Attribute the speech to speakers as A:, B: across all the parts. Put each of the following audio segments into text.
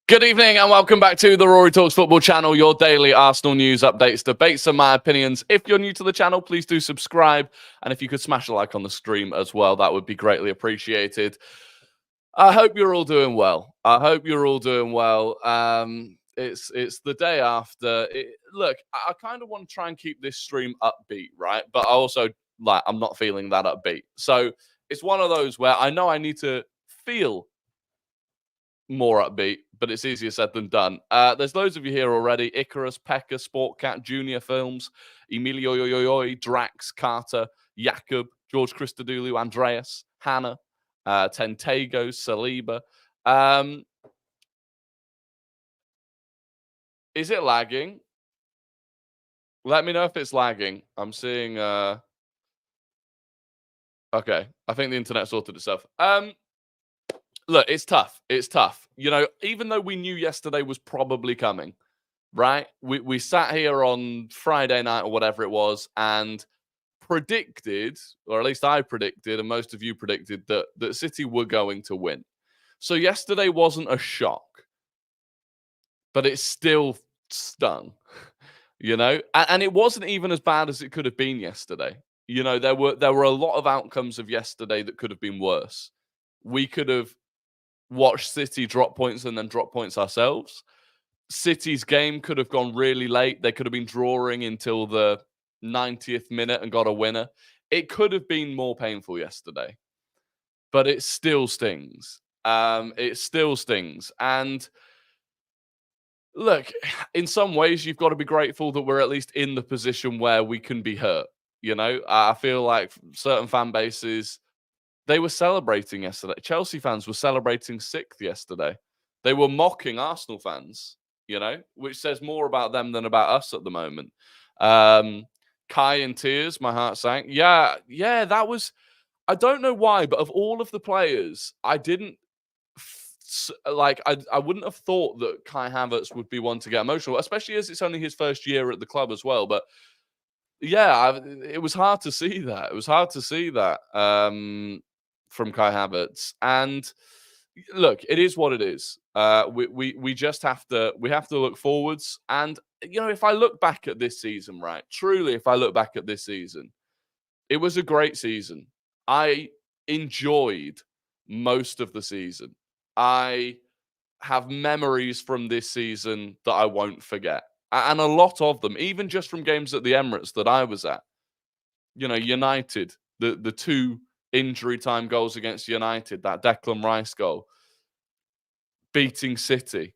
A: Good evening and welcome back to the Rory Talks Football channel, your daily Arsenal news updates, debates and my opinions. If you're new to the channel, please do subscribe. And if you could smash a like on the stream as well, that would be greatly appreciated. I hope you're all doing well. It's the day after. Look, I kind of want to try and keep this stream upbeat, right? But I also, I'm not feeling that upbeat. So it's one of those where I know I need to feel more upbeat, but it's easier said than done. There's loads of you here already. Icarus, Pekka, Sportcat, Junior Films, Emilio Yoyoy, Drax, Carter, Jakob, George Christodoulou, Andreas, Hannah, Tentego, Saliba. Is it lagging? Let me know if it's lagging. I'm seeing... Okay, I think the internet sorted itself. Look, it's tough. You know, even though we knew yesterday was probably coming, right? We sat here on Friday night or whatever it was and predicted, or at least I predicted, and most of you predicted, that City were going to win. So yesterday wasn't a shock, but it still stung, you know? And it wasn't even as bad as it could have been yesterday. You know, there were a lot of outcomes of yesterday that could have been worse. We could have watch City drop points and then drop points ourselves. City's game could have gone really late. They could have been drawing until the 90th minute and got a winner. It could have been more painful yesterday, but it still stings. It still stings. And look, in some ways, you've got to be grateful that we're at least in the position where we can be hurt. You know, I feel like certain fan bases, they were celebrating yesterday. Chelsea fans were celebrating sixth yesterday. They were mocking Arsenal fans, you know, which says more about them than about us at the moment. Kai in tears, my heart sank. Yeah, that was... I don't know why, but of all of the players, I didn't... I wouldn't have thought that Kai Havertz would be one to get emotional, especially as it's only his first year at the club as well. But yeah, it was hard to see that. From Kai Havertz. And look, it is what it is. We just have to look forwards. And you know, if I look back at this season, right? Truly, if I look back at this season, it was a great season. I enjoyed most of the season. I have memories from this season that I won't forget. And a lot of them, even just from games at the Emirates that I was at. You know, United, the two injury time goals against United, that Declan Rice goal, beating City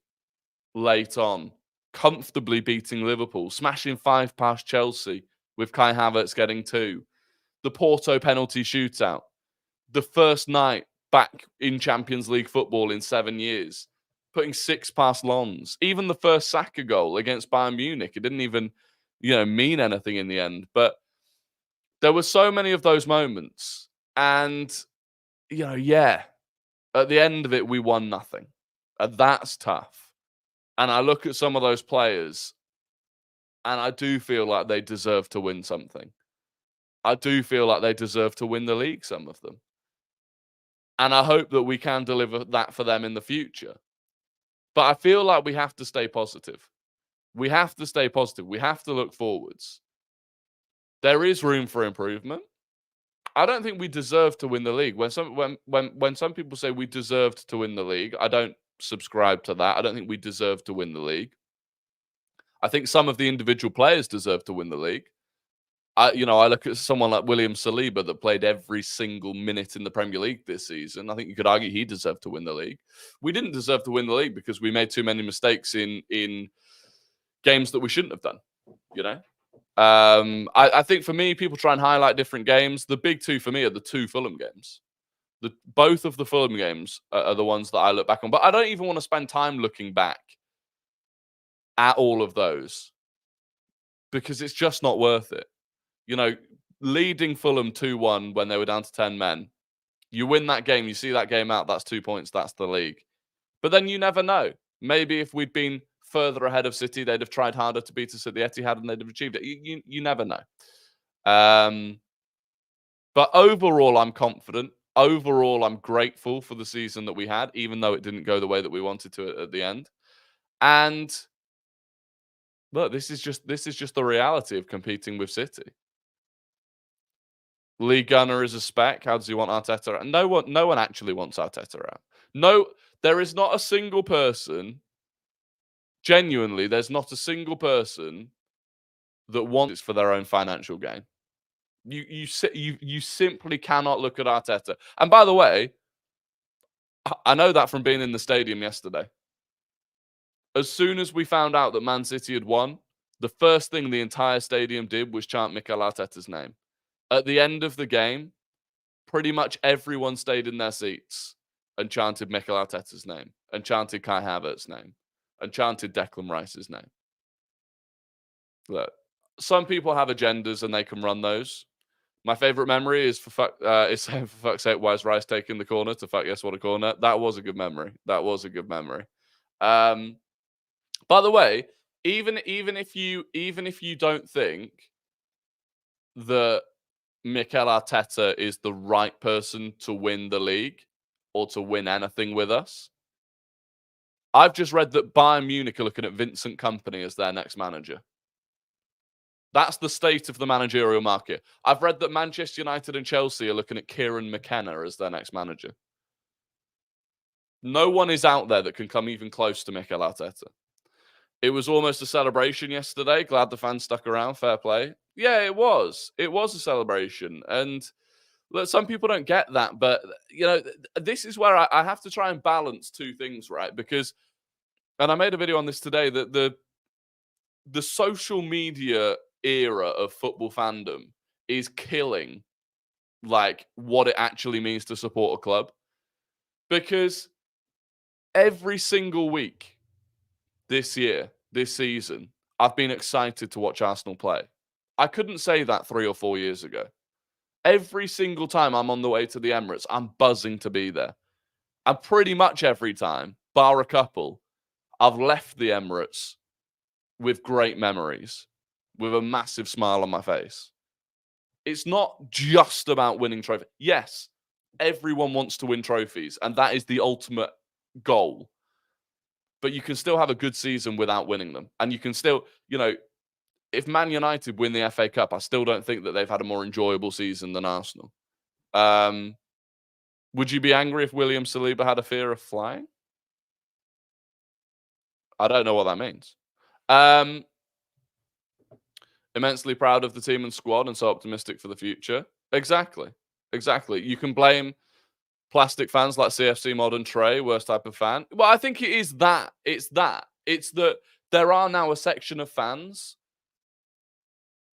A: late on, comfortably beating Liverpool, smashing 5 past Chelsea with Kai Havertz getting 2, the Porto penalty shootout, the first night back in Champions League football in 7 years, putting 6 past Lens, even the first Saka goal against Bayern Munich. It didn't even, you know, mean anything in the end, but there were so many of those moments. And, you know, yeah, at the end of it, we won nothing. And that's tough. And I look at some of those players and I do feel like they deserve to win something. I do feel like they deserve to win the league, some of them. And I hope that we can deliver that for them in the future. But I feel like we have to stay positive. We have to stay positive. We have to look forwards. There is room for improvement. I don't think we deserve to win the league. When some people say we deserved to win the league, I don't subscribe to that. I don't think we deserve to win the league. I think some of the individual players deserve to win the league. I look at someone like William Saliba that played every single minute in the Premier League this season. I think you could argue he deserved to win the league. We didn't deserve to win the league because we made too many mistakes in games that we shouldn't have done, you know? I think for me, people try and highlight different games. The big two for me are the 2 Fulham games. Both of the Fulham games are the ones that I look back on. But I don't even want to spend time looking back at all of those because it's just not worth it. You know, leading Fulham 2-1 when they were down to 10 men. You win that game, you see that game out, that's 2 points, that's the league. But then you never know. Maybe if we'd been further ahead of City, they'd have tried harder to beat us at the Etihad and they'd have achieved it. You never know. But overall, I'm confident. Overall, I'm grateful for the season that we had, even though it didn't go the way that we wanted to at the end. And look, this is just the reality of competing with City. Lee Gunner is a spec. How does he want Arteta out? No one actually wants Arteta out. No, there is not a single person. Genuinely, there's not a single person that wants it for their own financial gain. You simply cannot look at Arteta. And by the way, I know that from being in the stadium yesterday. As soon as we found out that Man City had won, the first thing the entire stadium did was chant Mikel Arteta's name. At the end of the game, pretty much everyone stayed in their seats and chanted Mikel Arteta's name, and chanted Kai Havertz's name, and chanted Declan Rice's name. Look, some people have agendas and they can run those. My favorite memory is saying, for fuck's sake, why is Rice taking the corner to fuck yes, what a corner. That was a good memory. By the way, even if you don't think that Mikel Arteta is the right person to win the league or to win anything with us, I've just read that Bayern Munich are looking at Vincent Kompany as their next manager. That's the state of the managerial market. I've read that Manchester United and Chelsea are looking at Kieran McKenna as their next manager. No one is out there that can come even close to Mikel Arteta. It was almost a celebration yesterday. Glad the fans stuck around. Fair play. Yeah, it was. It was a celebration. And look, some people don't get that. But, this is where I have to try and balance two things, right? Because, and I made a video on this today, that the social media era of football fandom is killing like what it actually means to support a club, because every single week this season, I've been excited to watch Arsenal play. I couldn't say that 3 or 4 years ago. Every single time I'm on the way to the Emirates, I'm buzzing to be there. And pretty much every time, bar a couple, I've left the Emirates with great memories, with a massive smile on my face. It's not just about winning trophies. Yes, everyone wants to win trophies, and that is the ultimate goal. But you can still have a good season without winning them. And you can still, if Man United win the FA Cup, I still don't think that they've had a more enjoyable season than Arsenal. Would you be angry if William Saliba had a fear of flying? I don't know what that means. Immensely proud of the team and squad and so optimistic for the future. Exactly. You can blame plastic fans like CFC Modern Trey, worst type of fan. Well, I think it is that. It's that there are now a section of fans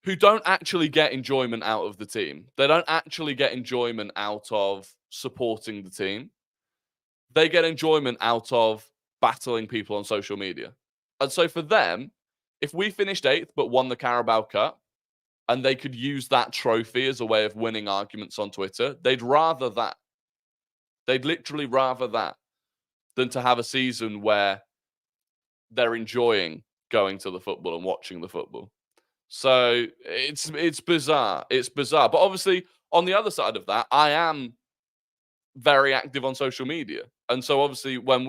A: who don't actually get enjoyment out of the team. They don't actually get enjoyment out of supporting the team. They get enjoyment out of battling people on social media. And so for them, if we finished 8th but won the Carabao Cup, and they could use that trophy as a way of winning arguments on Twitter, they'd rather that. They'd literally rather that than to have a season where they're enjoying going to the football and watching the football. So it's bizarre. It's bizarre. But obviously, on the other side of that, I am very active on social media. And so obviously when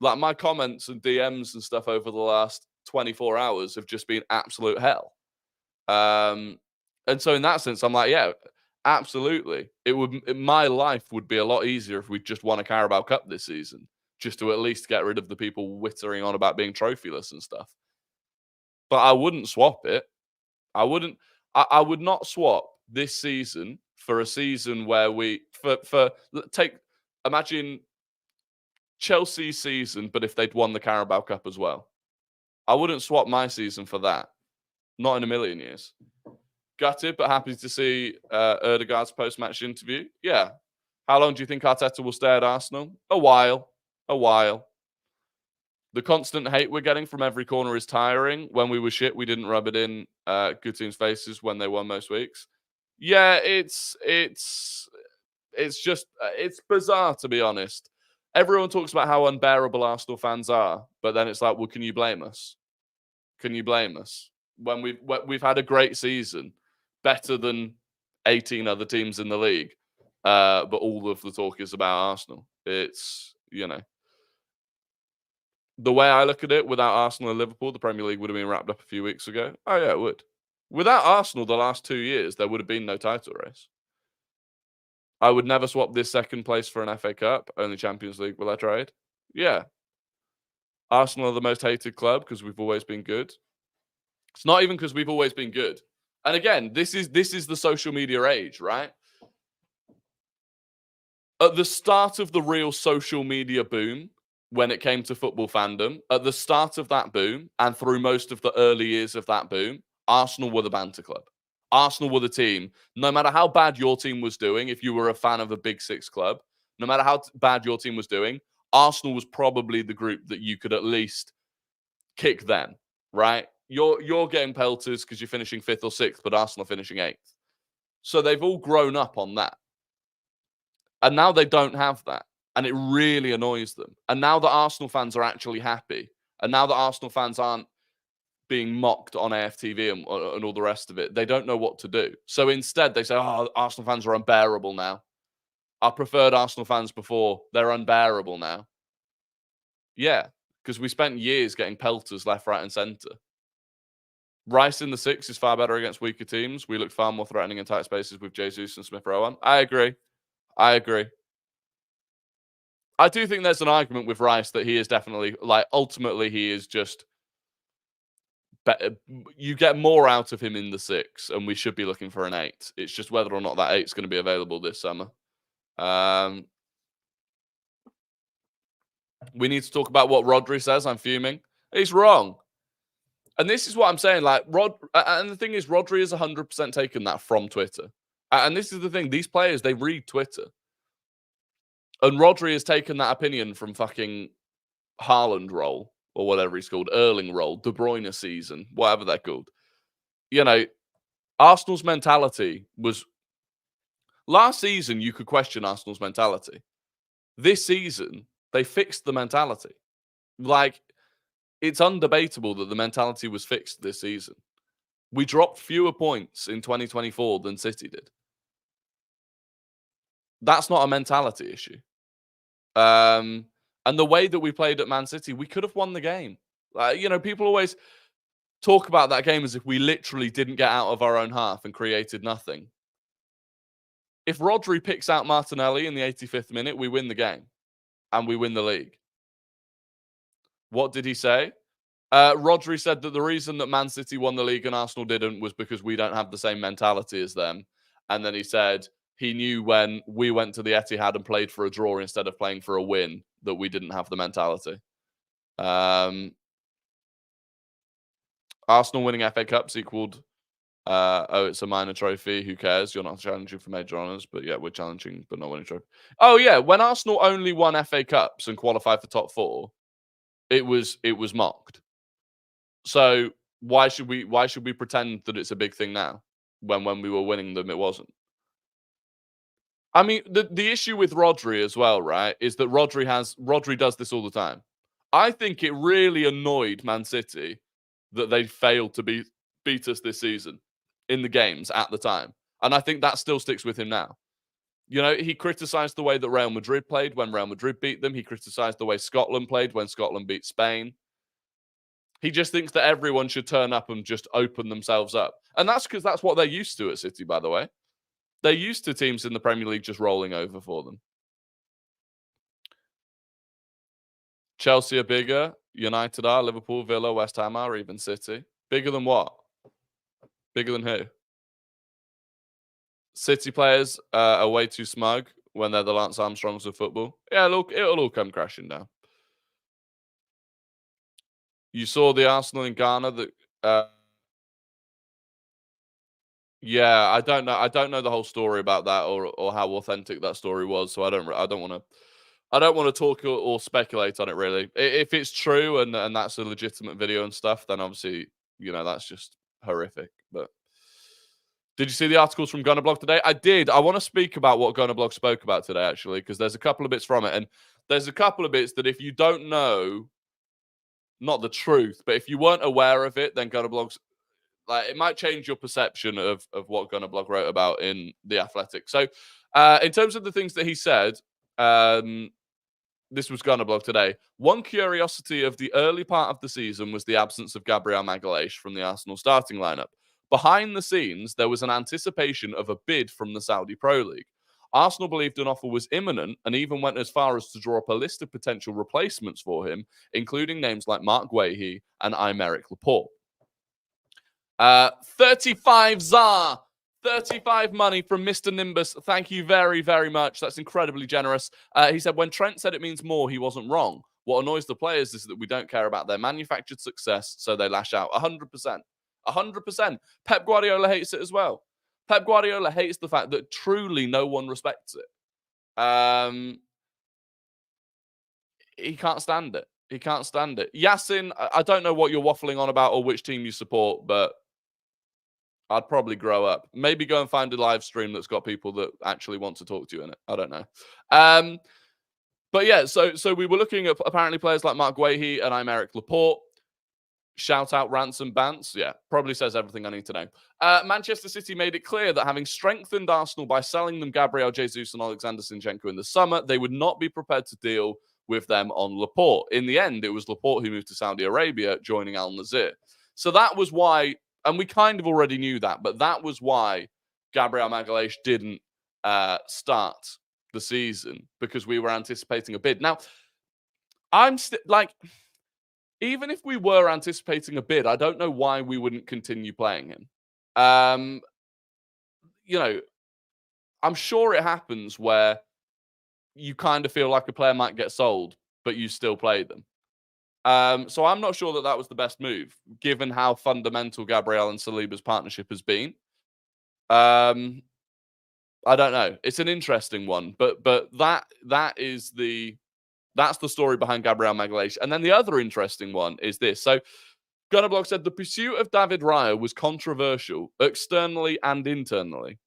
A: like my comments and DMs and stuff over the last 24 hours have just been absolute hell. And so in that sense, I'm like, yeah, absolutely. My life would be a lot easier if we just won a Carabao Cup this season, just to at least get rid of the people wittering on about being trophyless and stuff. But I wouldn't swap it. I would not swap this season for a season where imagine Chelsea's season, but if they'd won the Carabao Cup as well. I wouldn't swap my season for that. Not in a million years. Gutted, but happy to see Erdegaard's post-match interview. Yeah. How long do you think Arteta will stay at Arsenal? A while. The constant hate we're getting from every corner is tiring. When we were shit, we didn't rub it in good teams' faces when they won most weeks. Yeah, it's bizarre, to be honest. Everyone talks about how unbearable Arsenal fans are, but then it's like, well, can you blame us? When we've had a great season, better than 18 other teams in the league, but all of the talk is about Arsenal. It's The way I look at it, without Arsenal and Liverpool, the Premier League would have been wrapped up a few weeks ago. Oh, yeah, it would. Without Arsenal the last 2 years, there would have been no title race. I would never swap this second place for an FA Cup. Only Champions League will I trade. Yeah. Arsenal are the most hated club because we've always been good. It's not even because we've always been good. And again, this is the social media age, right? At the start of the real social media boom, when it came to football fandom, at the start of that boom and through most of the early years of that boom, Arsenal were the banter club. Arsenal were the team. No matter how bad your team was doing, if you were a fan of a Big Six club, no matter how bad your team was doing, Arsenal was probably the group that you could at least kick them, right? You're getting pelters because you're finishing 5th or 6th, but Arsenal are finishing 8th. So they've all grown up on that. And now they don't have that. And it really annoys them. And now that Arsenal fans are actually happy, and now that Arsenal fans aren't being mocked on AFTV and all the rest of it, they don't know what to do. So instead, they say, oh, Arsenal fans are unbearable now. I preferred Arsenal fans before. They're unbearable now. Yeah, because we spent years getting pelters left, right, and centre. Rice in the 6 is far better against weaker teams. We look far more threatening in tight spaces with Jesus and Smith Rowe on. I agree. I do think there's an argument with Rice that he is definitely, like, ultimately he is just better. You get more out of him in the 6, and we should be looking for an 8. It's just whether or not that 8 is going to be available this summer. We need to talk about what Rodri says. I'm fuming. He's wrong. And this is what I'm saying. Like, and the thing is, Rodri has 100% taken that from Twitter. And this is the thing. These players, they read Twitter. And Rodri has taken that opinion from fucking Haaland role, or whatever he's called, Erling role, De Bruyne season, whatever they're called. You know, Arsenal's mentality was... Last season, you could question Arsenal's mentality. This season, they fixed the mentality. Like, it's undebatable that the mentality was fixed this season. We dropped fewer points in 2024 than City did. That's not a mentality issue. And the way that we played at Man City, we could have won the game. You know, people always talk about that game as if we literally didn't get out of our own half and created nothing. If Rodri picks out Martinelli in the 85th minute, we win the game. And we win the league. What did he say? Rodri said that the reason that Man City won the league and Arsenal didn't was because we don't have the same mentality as them. And then he said he knew when we went to the Etihad and played for a draw instead of playing for a win that we didn't have the mentality. Arsenal winning FA Cups equaled, it's a minor trophy. Who cares? You're not challenging for major honours, but yeah, we're challenging but not winning trophy. Oh yeah, when Arsenal only won FA Cups and qualified for top 4, it was mocked. So why should we pretend that it's a big thing now when we were winning them it wasn't? I mean, the issue with Rodri as well, right, is that Rodri does this all the time. I think it really annoyed Man City that they failed to beat us this season in the games at the time. And I think that still sticks with him now. You know, he criticised the way that Real Madrid played when Real Madrid beat them. He criticised the way Scotland played when Scotland beat Spain. He just thinks that everyone should turn up and just open themselves up. And that's because that's what they're used to at City, by the way. They're used to teams in the Premier League just rolling over for them. Chelsea are bigger. United are. Liverpool, Villa, West Ham are. Even City. Bigger than what? Bigger than who? City players are way too smug when they're the Lance Armstrongs of football. Yeah, look, it'll all come crashing down. You saw the Arsenal in Ghana that... yeah, I don't know the whole story about that or how authentic that story was. So I don't want to talk or speculate on it really. If it's true and that's a legitimate video and stuff, then obviously, you know, that's just horrific. But did you see the articles from Gunner Blog today? I did. I want to speak about what Gunner Blog spoke about today, actually, because there's a couple of bits from it. And there's a couple of bits that if you don't know, not the truth, but if you weren't aware of it, then Gunner Blog's, like, it might change your perception of what Gunner Blog wrote about in The Athletic. So in terms of the things that he said, this was Gunner Blog today. One curiosity of the early part of the season was the absence of Gabriel Magalhaes from the Arsenal starting lineup. Behind the scenes, there was an anticipation of a bid from the Saudi Pro League. Arsenal believed an offer was imminent and even went as far as to draw up a list of potential replacements for him, including names like Mark Guehi and Aymeric Laporte. 35 ZAR. 35 money from Mr. Nimbus. Thank you very, very much. That's incredibly generous. He said, when Trent said it means more, he wasn't wrong. What annoys the players is that we don't care about their manufactured success, so they lash out. 100%. 100%. Pep Guardiola hates it as well. Pep Guardiola hates the fact that truly no one respects it. He can't stand it. He can't stand it. Yasin, I don't know what you're waffling on about or which team you support, but I'd probably grow up. Maybe go and find a live stream that's got people that actually want to talk to you in it. I don't know. But yeah, so we were looking at apparently players like Mark Guehi and Aymeric Laporte. Shout out Ransom Bants. Yeah, probably says everything I need to know. Manchester City made it clear that having strengthened Arsenal by selling them Gabriel Jesus and Alexander Zinchenko in the summer, they would not be prepared to deal with them on Laporte. In the end, it was Laporte who moved to Saudi Arabia, joining Al Nassr. So that was why, and we kind of already knew that, but that was why Gabriel Magalhaes didn't start the season, because we were anticipating a bid. Now, I'm still like, even if we were anticipating a bid, I don't know why we wouldn't continue playing him. You know, I'm sure it happens where you kind of feel like a player might get sold, but you still play them. So I'm not sure that that was the best move, given how fundamental Gabriel and Saliba's partnership has been. I don't know. It's an interesting one, but that's the story behind Gabriel Magalhaes. And then the other interesting one is this. So Gunnerblog said the pursuit of David Raya was controversial externally and internally.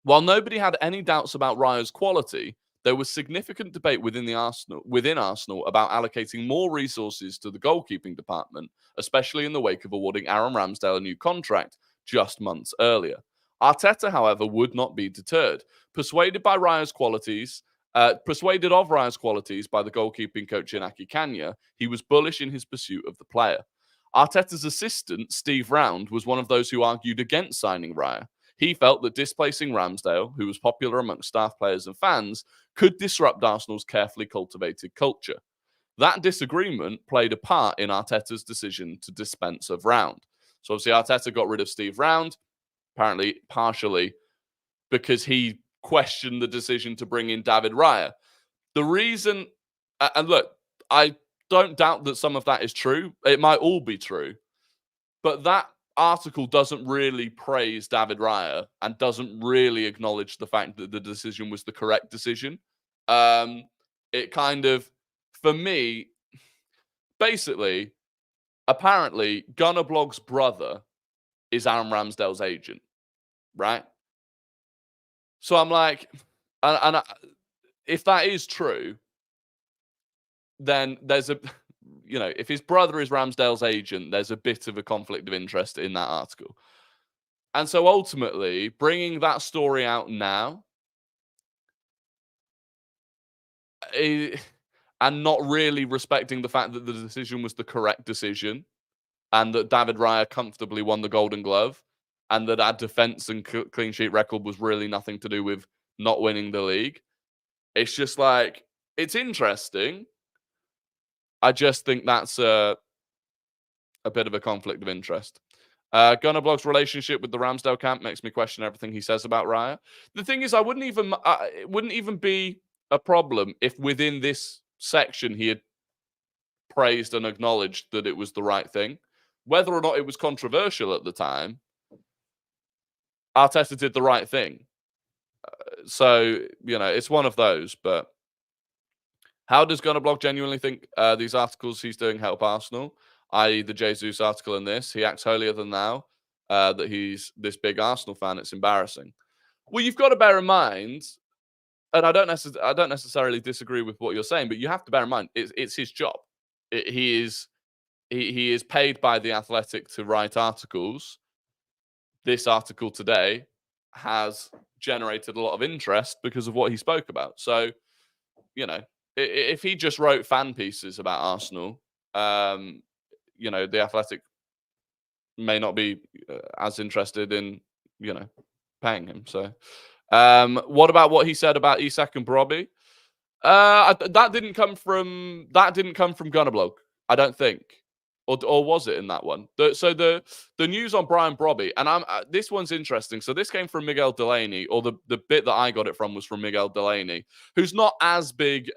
A: While nobody had any doubts about Raya's quality, there was significant debate within Arsenal about allocating more resources to the goalkeeping department, especially in the wake of awarding Aaron Ramsdale a new contract just months earlier. Arteta, however, would not be deterred. Persuaded of Raya's qualities by the goalkeeping coach Inaki Kanya, he was bullish in his pursuit of the player. Arteta's assistant, Steve Round, was one of those who argued against signing Raya. He felt that displacing Ramsdale, who was popular amongst staff players and fans, could disrupt Arsenal's carefully cultivated culture. That disagreement played a part in Arteta's decision to dispense of Round. So obviously Arteta got rid of Steve Round, apparently partially because he questioned the decision to bring in David Raya. The reason, and look, I don't doubt that some of that is true. It might all be true. But that article doesn't really praise David Raya and doesn't really acknowledge the fact that the decision was the correct decision. It kind of, for me, basically, apparently, Gunnerblog's brother is Aaron Ramsdale's agent, right? So I'm like, if that is true, then there's a, if his brother is Ramsdale's agent, there's a bit of a conflict of interest in that article. And so ultimately, bringing that story out now and not really respecting the fact that the decision was the correct decision and that David Raya comfortably won the Golden Glove and that our defense and clean sheet record was really nothing to do with not winning the league. It's just like, it's interesting. I just think that's a bit of a conflict of interest. Gunnerblog's relationship with the Ramsdale camp makes me question everything he says about Raya. The thing is, it wouldn't even be a problem if within this section he had praised and acknowledged that it was the right thing. Whether or not it was controversial at the time, Arteta did the right thing. So, it's one of those. But how does Gunnerblog genuinely think these articles he's doing help Arsenal? I.e. the Jesus article in this. He acts holier than thou, that he's this big Arsenal fan. It's embarrassing. Well, you've got to bear in mind, and I don't necessarily disagree with what you're saying, but you have to bear in mind, it's his job. He is paid by The Athletic to write articles. This article today has generated a lot of interest because of what he spoke about. So, if he just wrote fan pieces about Arsenal, the Athletic may not be as interested in, paying him. So, what about what he said about Isak and Brobbey? That didn't come from Gunnerblog, I don't think, or was it in that one? The news on Brian Brobbey, and this one's interesting. So this came from Miguel Delaney, or the bit that I got it from was from Miguel Delaney, who's not as big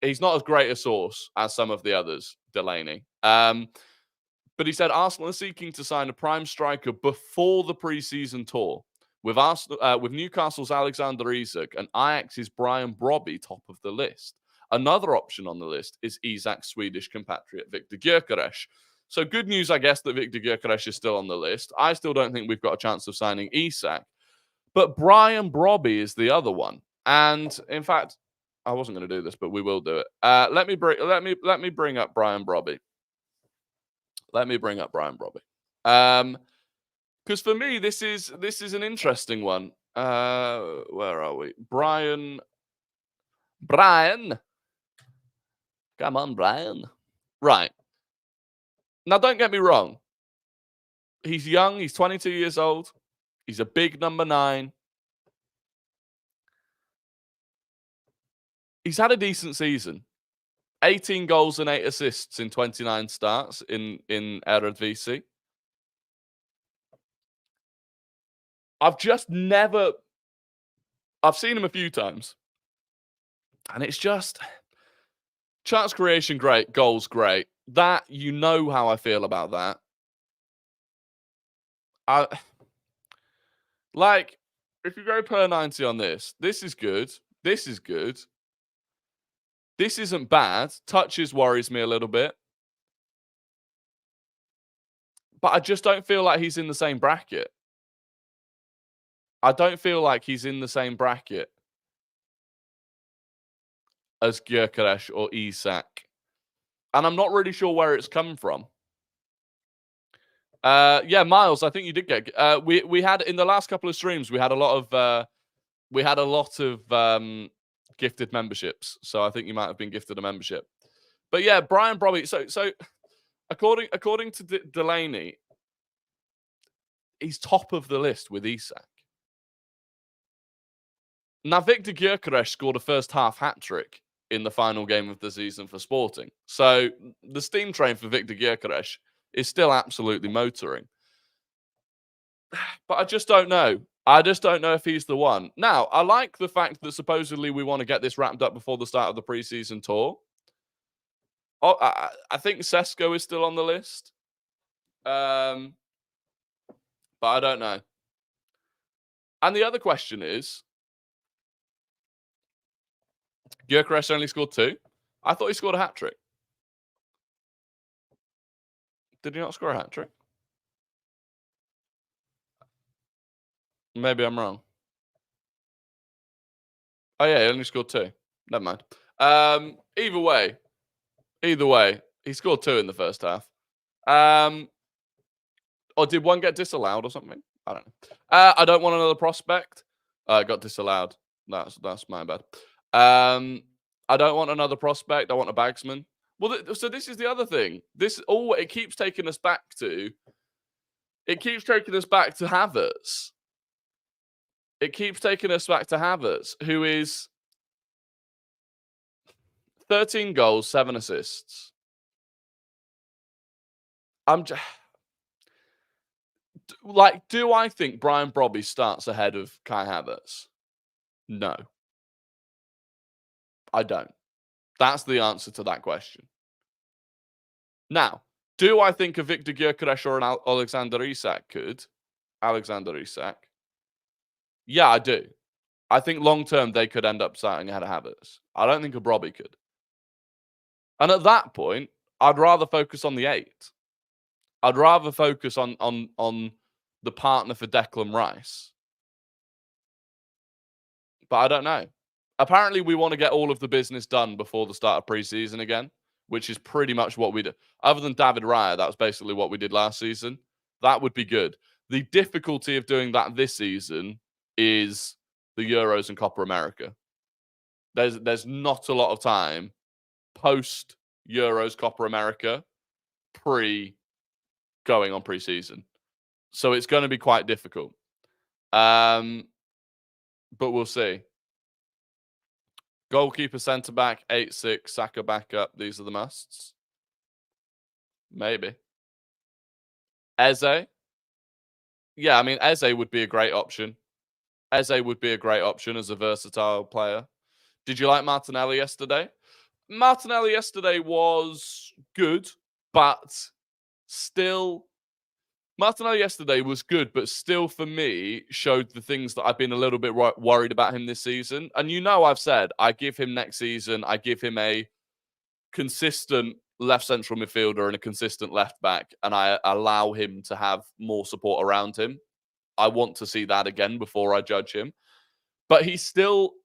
A: he's not as great a source as some of the others, Delaney. But he said Arsenal are seeking to sign a prime striker before the pre-season tour, with Newcastle's Alexander Isak and Ajax's Brian Brobbey top of the list. Another option on the list is Isak's Swedish compatriot Victor Gyökeres. So good news, I guess, that Victor Gyökeres is still on the list. I still don't think we've got a chance of signing Isak, but Brian Brobbey is the other one. And in fact, I wasn't going to do this, but we will do it. Let me bring up Brian Brobbey. Because for me, this is an interesting one. Where are we? Brian. Come on, Brian. Right. Now, don't get me wrong. He's young. He's 22 years old. He's a big number 9. He's had a decent season. 18 goals and 8 assists in 29 starts in Eredivisie. I've seen him a few times. And it's just chance creation, great. Goals, great. That, you know how I feel about that. If you go per 90 on this is good. This is good. This isn't bad. Touches worries me a little bit. But I just don't feel like he's in the same bracket. I don't feel like he's in the same bracket as Gyökeres or Isak. And I'm not really sure where it's come from. Yeah, Miles, I think you did get... we had, in the last couple of streams, we had a lot of gifted memberships. So I think you might have been gifted a membership. But yeah, Brian Brobbey. So according to Delaney, he's top of the list with Isak. Now, Victor Gyökeres scored a first half hat-trick in the final game of the season for Sporting. So the steam train for Victor Gyökeres is still absolutely motoring. But I just don't know. I just don't know if he's the one. Now, I like the fact that supposedly we want to get this wrapped up before the start of the preseason tour. Oh, I think Sesko is still on the list. But I don't know. And the other question is, Gyökeres only scored 2. I thought he scored a hat-trick. Did he not score a hat-trick? Maybe I'm wrong. Oh, yeah, he only scored 2. Never mind. Either way, he scored 2 in the first half. Or did one get disallowed or something? I don't know. I don't want another prospect. It got disallowed. That's my bad. I don't want another prospect. I want a bagsman. Well, so this is the other thing. It keeps taking us back to. It keeps taking us back to Havertz. It keeps taking us back to Havertz, who is 13 goals, 7 assists. Do I think Brian Brobbey starts ahead of Kai Havertz? No. I don't. That's the answer to that question. Now, do I think a Victor Gyökeres or an Alexander Isak could? Alexander Isak. Yeah, I do. I think long-term they could end up starting ahead of Havertz. I don't think a Brobbey could. And at that point, I'd rather focus on the 8. I'd rather focus on the partner for Declan Rice. But I don't know. Apparently, we want to get all of the business done before the start of pre-season again, which is pretty much what we did. Other than David Raya, that was basically what we did last season. That would be good. The difficulty of doing that this season is the Euros and Copa America. There's not a lot of time post Euros, Copa America, pre going on pre-season. So it's going to be quite difficult. But we'll see. Goalkeeper, centre back, 8-6, Saka backup. These are the musts. Maybe. Eze. Yeah, I mean, Eze would be a great option. Eze would be a great option as a versatile player. Did you like Martinelli yesterday? Martinelli yesterday was good, but still... Martinelli yesterday was good, but still, for me, showed the things that I've been a little bit worried about him this season. And I've said, I give him next season, I give him a consistent left central midfielder and a consistent left back, and I allow him to have more support around him. I want to see that again before I judge him. But he's still...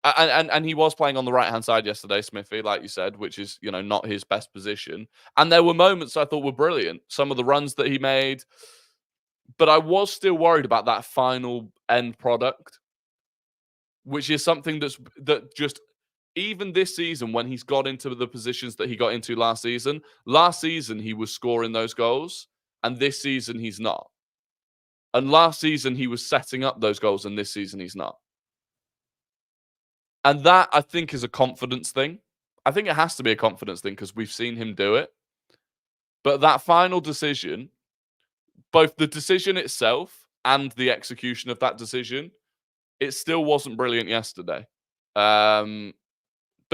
A: And he was playing on the right-hand side yesterday, Smithy, like you said, which is, not his best position. And there were moments I thought were brilliant. Some of the runs that he made. But I was still worried about that final end product, which is something that just... Even this season, when he's got into the positions that he got into last season he was scoring those goals, and this season he's not. And last season he was setting up those goals, and this season he's not. And that, I think, is a confidence thing. I think it has to be a confidence thing because we've seen him do it. But that final decision, both the decision itself and the execution of that decision, it still wasn't brilliant yesterday. But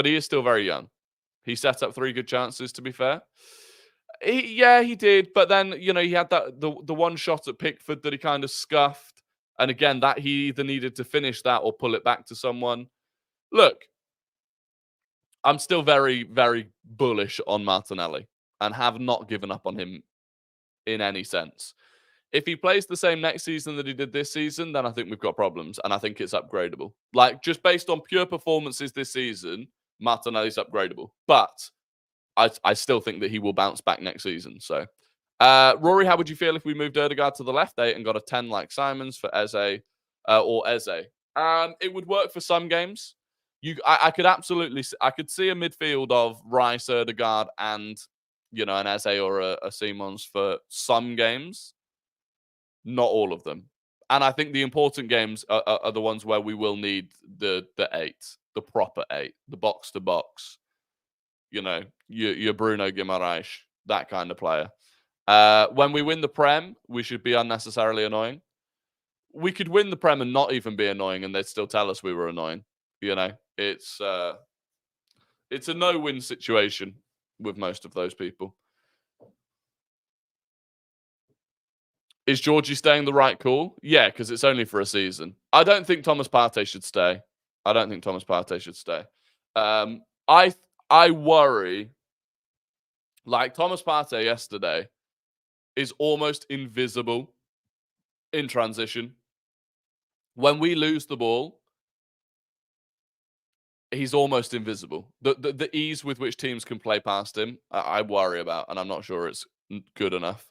A: he is still very young. He set up 3 good chances, to be fair. He did. But then, he had the one shot at Pickford that he kind of scuffed. And again, that he either needed to finish that or pull it back to someone. Look, I'm still very, very bullish on Martinelli and have not given up on him in any sense. If he plays the same next season that he did this season, then I think we've got problems, and I think it's upgradable. Like, just based on pure performances this season, Martinelli's upgradable. But I still think that he will bounce back next season. So, Rory, how would you feel if we moved Ødegaard to the left 8 and got a 10 like Simons for Eze or Eze? It would work for some games. I could see a midfield of Rice, Ødegaard, and an Eze or a Simons for some games, not all of them. And I think the important games are the ones where we will need the 8, the proper 8, the box to box. Your Bruno Guimaraes, that kind of player. When we win the Prem, we should be unnecessarily annoying. We could win the Prem and not even be annoying, and they'd still tell us we were annoying. It's a no-win situation with most of those people. Is Georgie staying the right call? Yeah, because it's only for a season. I don't think Thomas Partey should stay. I worry, like Thomas Partey yesterday is almost invisible in transition. When we lose the ball, he's almost invisible. The ease with which teams can play past him, I worry about, and I'm not sure it's good enough.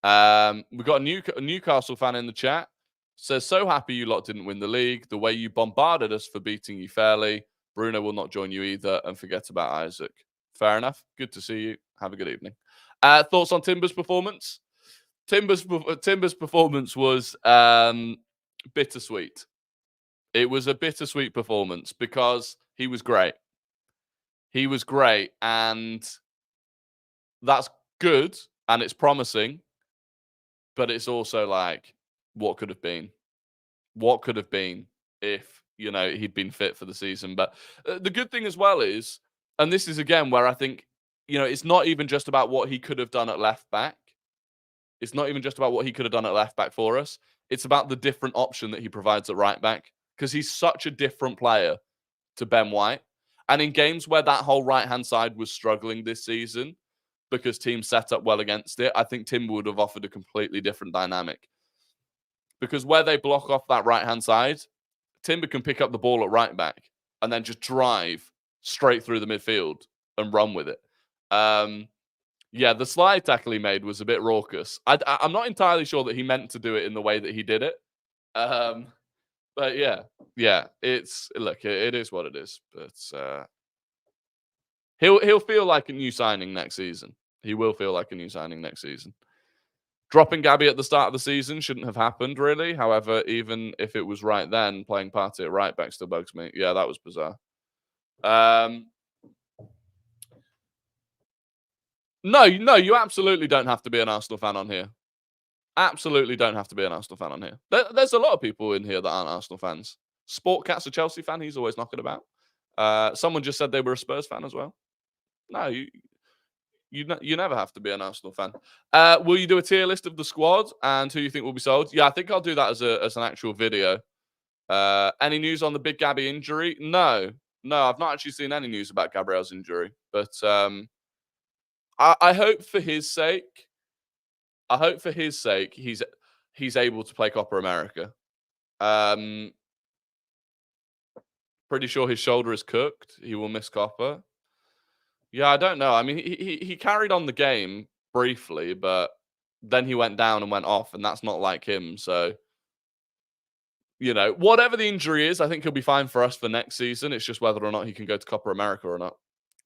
A: We've got a Newcastle fan in the chat. Says, so happy you lot didn't win the league. The way you bombarded us for beating you fairly. Bruno will not join you either, and forget about Isaac. Fair enough. Good to see you. Have a good evening. Thoughts on Timber's performance? Timber's performance was bittersweet. It was a bittersweet performance because he was great. And that's good, and it's promising, but it's also like, what could have been? What could have been if, he'd been fit for the season? But the good thing as well is, and this is again where I think, it's not even just about what he could have done at left back. It's not even just about what he could have done at left back for us. It's about the different option that he provides at right back, because he's such a different player to Ben White. And in games where that whole right-hand side was struggling this season because teams set up well against it, I think Timber would have offered a completely different dynamic. Because where they block off that right-hand side, Timber can pick up the ball at right back and then just drive straight through the midfield and run with it. The slide tackle he made was a bit raucous. I'm not entirely sure that he meant to do it in the way that he did it. But yeah, it is what it is. But he'll feel like a new signing next season. He will feel like a new signing next season. Dropping Gabby at the start of the season shouldn't have happened, really. However, even if it was right then, playing Partey at right back still bugs me. Yeah, that was bizarre. No, you absolutely don't have to be an Arsenal fan on here. Absolutely don't have to be an Arsenal fan on here. There's a lot of people in here that aren't Arsenal fans. Sportcat's a Chelsea fan. He's always knocking about. Someone just said they were a Spurs fan as well. No, you never have to be an Arsenal fan. Will you do a tier list of the squad and who you think will be sold? Yeah, I think I'll do that as an actual video. Any news on the big Gabby injury? No, I've not actually seen any news about Gabriel's injury. But I hope for his sake. He's able to play Copa America. Pretty sure his shoulder is cooked. He will miss Copa. Yeah, I don't know. I mean, he carried on the game briefly, but then he went down and went off, and that's not like him. So, whatever the injury is, I think he'll be fine for us for next season. It's just whether or not he can go to Copa America or not.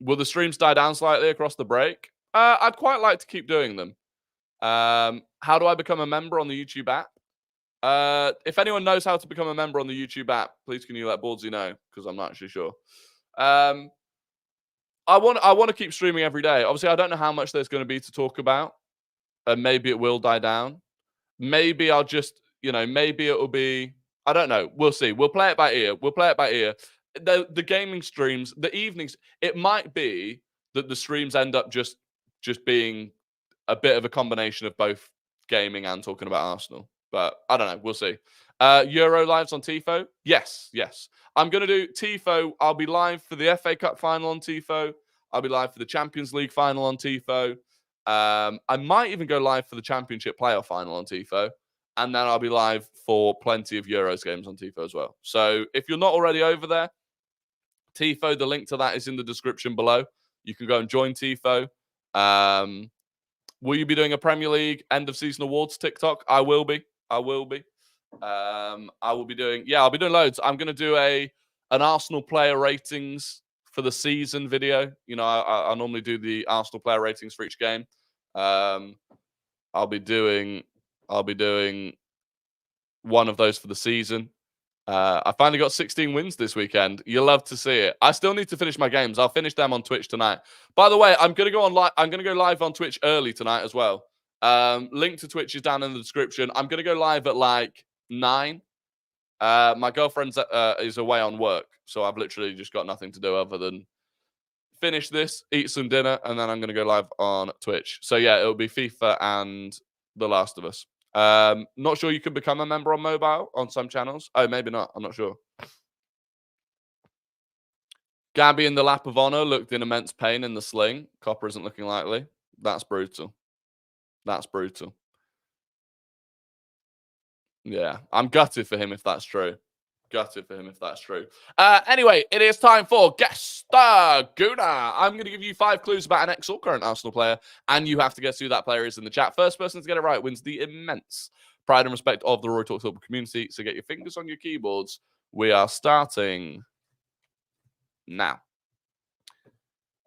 A: Will the streams die down slightly across the break? I'd quite like to keep doing them. How do I become a member on the YouTube app? If anyone knows how to become a member on the YouTube app, please can you let Baldsy know? Because I'm not actually sure. I want to keep streaming every day. Obviously, I don't know how much there's going to be to talk about, and maybe it will die down. Maybe I'll just, maybe it'll be. I don't know. We'll see. We'll play it by ear. The gaming streams, the evenings. It might be that the streams end up just being a bit of a combination of both gaming and talking about Arsenal. But I don't know. We'll see. Euro lives on Tifo? Yes. I'm going to do Tifo. I'll be live for the FA Cup final on Tifo. I'll be live for the Champions League final on Tifo. I might even go live for the Championship playoff final on Tifo. And then I'll be live for plenty of Euros games on Tifo as well. So if you're not already over there, Tifo, the link to that is in the description below. You can go and join Tifo. Will you be doing a Premier League end of season awards TikTok? I will be. I'll be doing. I'll be doing loads. I'm going to do an Arsenal player ratings for the season video. I normally do the Arsenal player ratings for each game. I'll be doing one of those for the season. I finally got 16 wins this weekend. You'll love to see it. I still need to finish my games. I'll finish them on Twitch tonight. By the way, I'm gonna go live on Twitch early tonight as well. Link to Twitch is down in the description. I'm gonna go live at like 9. My girlfriend is away on work, so I've literally just got nothing to do other than finish this, eat some dinner, and then I'm gonna go live on Twitch. So yeah, it'll be FIFA and The Last of Us. Not sure you can become a member on mobile on some channels. Oh, maybe not. I'm not sure. Gabby in the lap of honor looked in immense pain in the sling. Copper isn't looking likely. That's brutal. Yeah, I'm gutted for him if that's true. Anyway, it is time for Guess the Gooner. I'm going to give you 5 clues about an ex or current Arsenal player, and you have to guess who that player is in the chat. First person to get it right wins the immense pride and respect of the Rory Talks Football community. So get your fingers on your keyboards. We are starting now.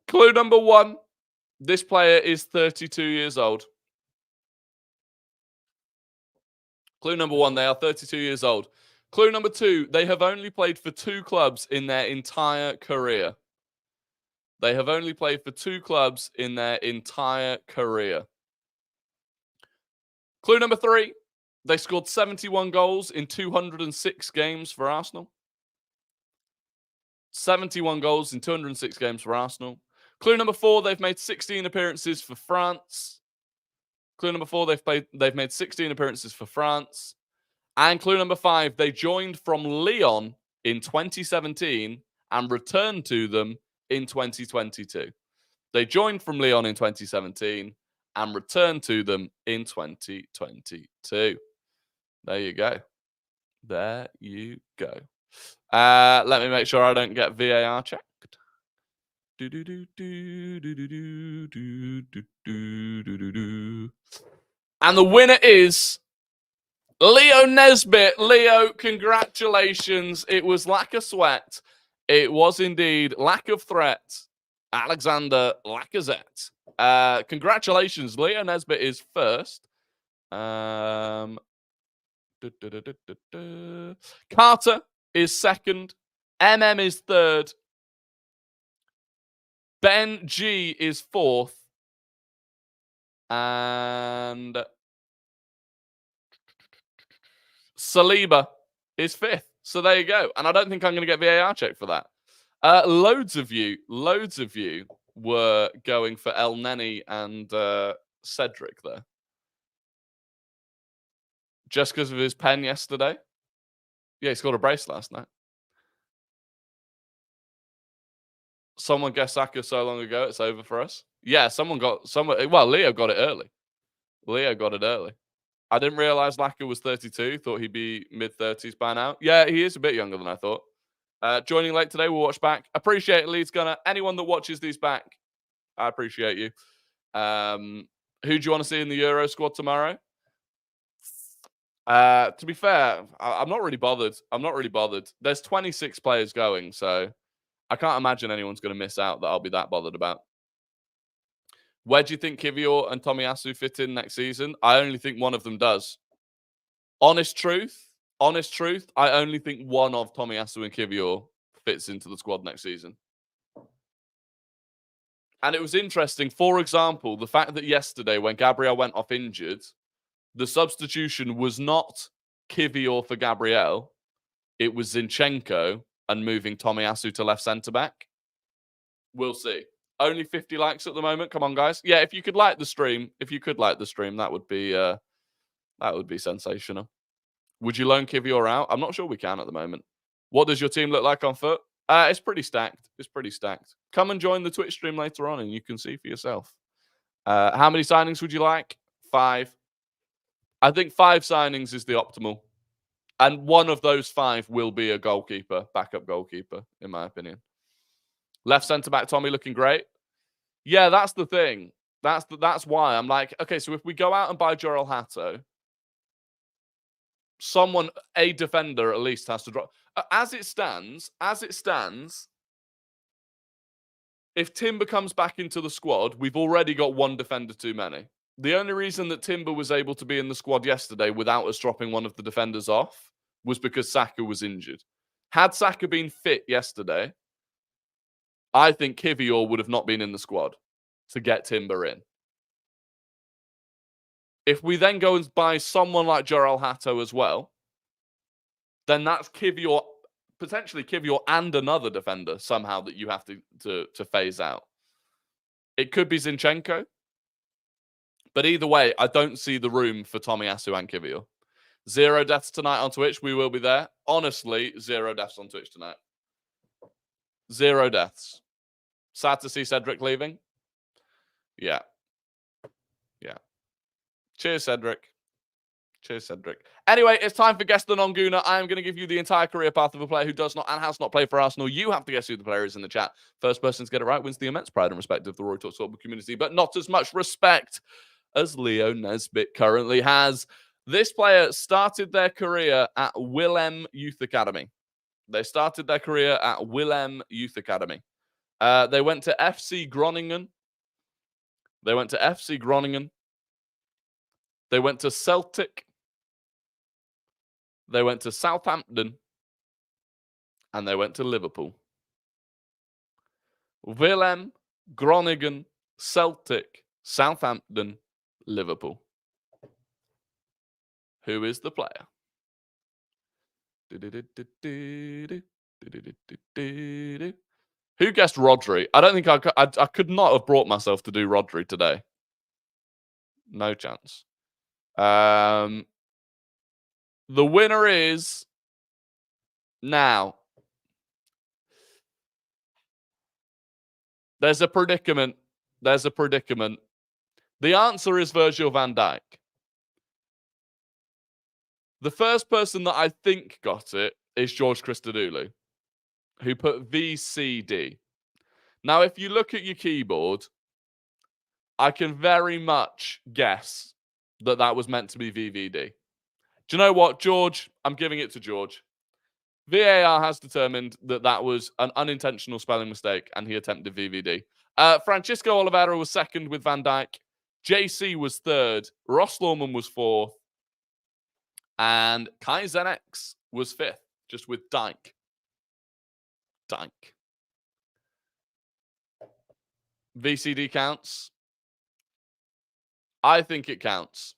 A: Clue number 1. This player is 32 years old. Clue number 1, they are 32 years old. Clue number 2, they have only played for 2 clubs in their entire career. Clue number 3, they scored 71 goals in 206 games for Arsenal. 71 goals in 206 games for Arsenal. Clue number 4, they've made 16 appearances for France. Clue number 4, they've made 16 appearances for France. And clue number 5, they joined from Lyon in 2017 and returned to them in 2022. They joined from Lyon in 2017 and returned to them in 2022. There you go. Let me make sure I don't get VAR checked. And the winner is Leo Nesbitt. Leo, congratulations. It was lack of sweat. It was indeed lack of threat. Alexander Lacazette. Congratulations. Leo Nesbitt is first. Carter is second. MM is third. Ben G is fourth. And Saliba is fifth. So there you go. And I don't think I'm going to get VAR check for that. Loads of you were going for El Neni and Cedric there. Just because of his pen yesterday. Yeah, he scored a brace last night. Someone guessed Saka so long ago, it's over for us. Yeah, well, Leo got it early. I didn't realize Laka was 32. Thought he'd be mid-30s by now. Yeah, he is a bit younger than I thought. Joining late today, we'll watch back. Appreciate it, Leeds Gunner. Anyone that watches these back, I appreciate you. Who do you want to see in the Euro squad tomorrow? To be fair, I'm not really bothered. There's 26 players going, so I can't imagine anyone's going to miss out that I'll be that bothered about. Where do you think Kivior and Tomiyasu fit in next season? I only think one of them does. Honest truth, I only think one of Tomiyasu and Kivior fits into the squad next season. And it was interesting, for example, the fact that yesterday when Gabriel went off injured, the substitution was not Kivior for Gabriel. It was Zinchenko and moving Tomiyasu to left centre-back. We'll see. Only 50 likes at the moment. Come on, guys. Yeah, if you could like the stream, that would be sensational. Would you loan Kivior out? I'm not sure we can at the moment. What does your team look like on foot? It's pretty stacked. Come and join the Twitch stream later on and you can see for yourself. How many signings would you like? 5. I think 5 signings is the optimal. And one of those 5 will be a goalkeeper, backup goalkeeper, in my opinion. Left centre-back Tommy looking great. Yeah, that's the thing. That's why I'm like, okay, so if we go out and buy Jorel Hato, a defender at least has to drop. As it stands, if Timber comes back into the squad, we've already got one defender too many. The only reason that Timber was able to be in the squad yesterday without us dropping one of the defenders off was because Saka was injured. Had Saka been fit yesterday, I think Kivior would have not been in the squad to get Timber in. If we then go and buy someone like Jorel Hato as well, then that's Kivior, potentially Kivior and another defender somehow that you have to phase out. It could be Zinchenko. But either way, I don't see the room for Tomiyasu and Kivior. 0 deaths tonight on Twitch. We will be there. Honestly, 0 deaths on Twitch tonight. 0 deaths. Sad to see Cedric leaving. Yeah. Cheers, Cedric. Anyway, it's time for Guess the Non-Gooner. I am going to give you the entire career path of a player who does not and has not played for Arsenal. You have to guess who the player is in the chat. First person to get it right wins the immense pride and respect of the RoryTalksFootball community, but not as much respect as Leo Nesbitt currently has. This player started their career at Willem Youth Academy. They went to FC Groningen. They went to Celtic. They went to Southampton. And they went to Liverpool. Willem, Groningen, Celtic, Southampton, Liverpool. Who is the player? Who guessed Rodri? I don't think I could not have brought myself to do Rodri today. No chance. The winner is now. There's a predicament. The answer is Virgil van Dijk. The first person that I think got it is George Christodoulou, who put VCD. Now, if you look at your keyboard, I can very much guess that was meant to be VVD. Do you know what, George? I'm giving it to George. VAR has determined that that was an unintentional spelling mistake and he attempted VVD. Francisco Oliveira was second with Van Dijk. JC was third. Ross Lawman was fourth. And Kai Zenex was fifth, just with Dyke. VCD counts. I think it counts.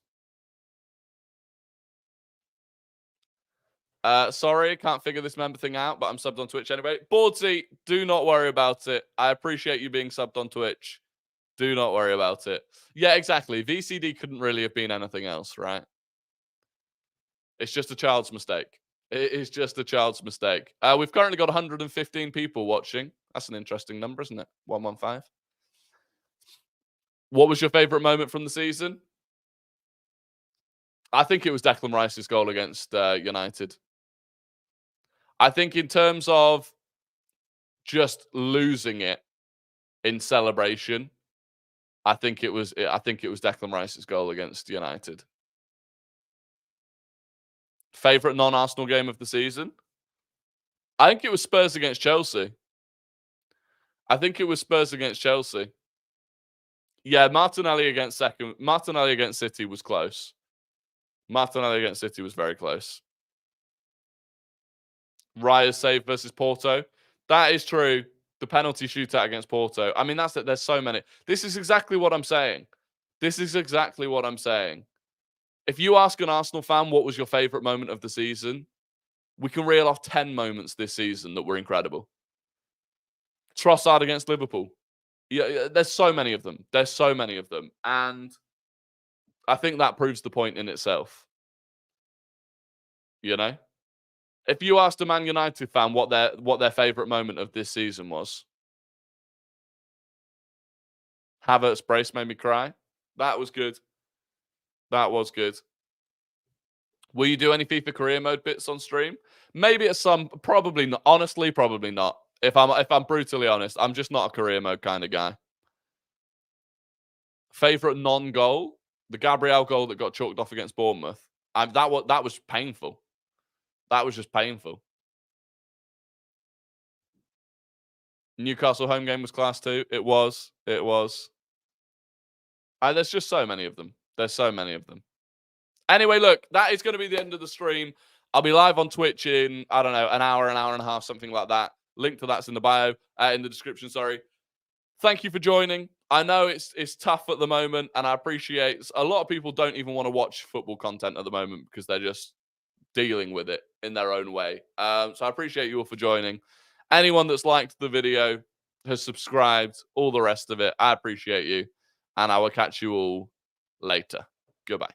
A: Sorry, I can't figure this member thing out, but I'm subbed on Twitch anyway. Boardsy, do not worry about it. I appreciate you being subbed on Twitch. Do not worry about it. Yeah, exactly. VCD couldn't really have been anything else, right? It's just a child's mistake. It is just a child's mistake. We've currently got 115 people watching. That's an interesting number, isn't it? 115. What was your favourite moment from the season? I think it was Declan Rice's goal against United. I think in terms of just losing it in celebration, I think it was Declan Rice's goal against United. Favorite non-Arsenal game of the season? I think it was Spurs against Chelsea. Yeah, Martinelli against City was close. Martinelli against City was very close. Raya's save versus Porto. That is true. The penalty shootout against Porto. I mean, that's it. There's so many. This is exactly what I'm saying. If you ask an Arsenal fan what was your favourite moment of the season, we can reel off 10 moments this season that were incredible. Trossard against Liverpool. Yeah, there's so many of them. And I think that proves the point in itself. You know? If you asked a Man United fan what their favourite moment of this season was, Havertz brace made me cry. That was good. Will you do any FIFA career mode bits on stream? Maybe at some, probably not. Honestly, probably not. If I'm brutally honest, I'm just not a career mode kind of guy. Favorite non-goal? The Gabriel goal that got chalked off against Bournemouth. That was painful. That was just painful. Newcastle home game was class too. It was. There's just so many of them. Anyway, look, that is going to be the end of the stream. I'll be live on Twitch in, I don't know, an hour and a half, something like that. Link to that's in the bio, in the description, sorry. Thank you for joining. I know it's tough at the moment, and I appreciate a lot of people don't even want to watch football content at the moment because they're just dealing with it in their own way. So I appreciate you all for joining. Anyone that's liked the video, has subscribed, all the rest of it, I appreciate you. And I will catch you all later. Goodbye.